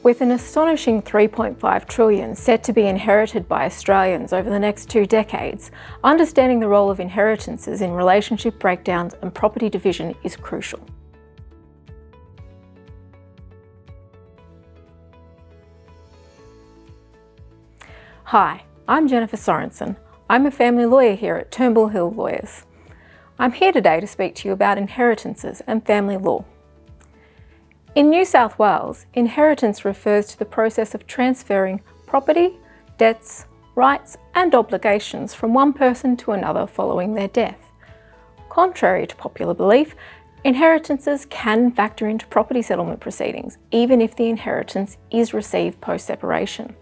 With an astonishing 3.5 trillion set to be inherited by Australians over the next 2 decades, understanding the role of inheritances in relationship breakdowns and property division is crucial. Hi, I'm Jennifer Sorrenson. I'm a family lawyer here at Turnbull Hill Lawyers. I'm here today to speak to you about inheritances and family law. In New South Wales, inheritance refers to the process of transferring property, debts, rights and obligations from one person to another following their death. Contrary to popular belief, inheritances can factor into property settlement proceedings, even if the inheritance is received post-separation.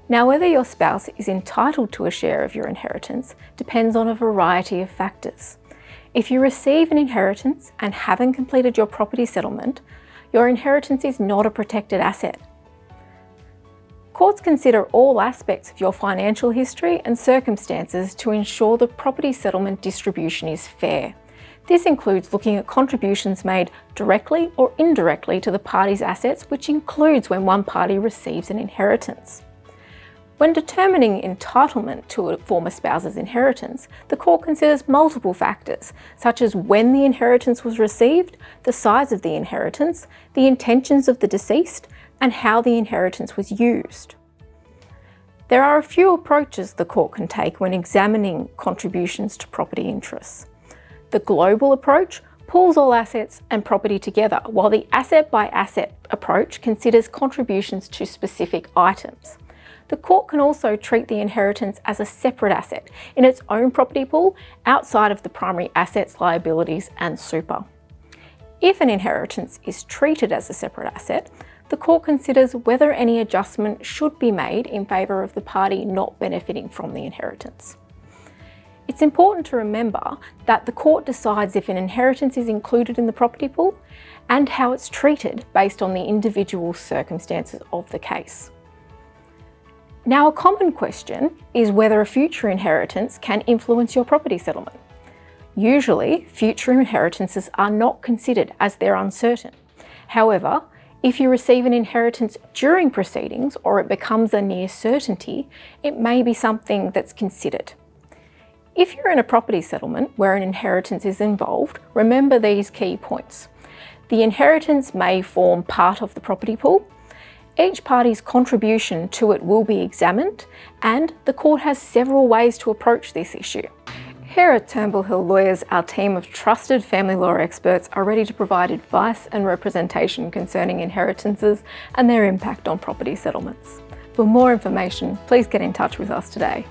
Now, whether your spouse is entitled to a share of your inheritance depends on a variety of factors. If you receive an inheritance and haven't completed your property settlement, your inheritance is not a protected asset. Courts consider all aspects of your financial history and circumstances to ensure the property settlement distribution is fair. This includes looking at contributions made directly or indirectly to the party's assets, which includes when one party receives an inheritance. When determining entitlement to a former spouse's inheritance, the court considers multiple factors, such as when the inheritance was received, the size of the inheritance, the intentions of the deceased, and how the inheritance was used. There are a few approaches the court can take when examining contributions to property interests. The global approach pulls all assets and property together, while the asset-by-asset approach considers contributions to specific items. The court can also treat the inheritance as a separate asset in its own property pool outside of the primary assets, liabilities and super. If an inheritance is treated as a separate asset, the court considers whether any adjustment should be made in favour of the party not benefiting from the inheritance. It's important to remember that the court decides if an inheritance is included in the property pool and how it's treated based on the individual circumstances of the case. Now, a common question is whether a future inheritance can influence your property settlement. Usually, future inheritances are not considered as they're uncertain. However, if you receive an inheritance during proceedings or it becomes a near certainty, it may be something that's considered. If you're in a property settlement where an inheritance is involved, remember these key points. The inheritance may form part of the property pool. Each party's contribution to it will be examined, and the court has several ways to approach this issue. Here at Turnbull Hill Lawyers, our team of trusted family law experts are ready to provide advice and representation concerning inheritances and their impact on property settlements. For more information, please get in touch with us today.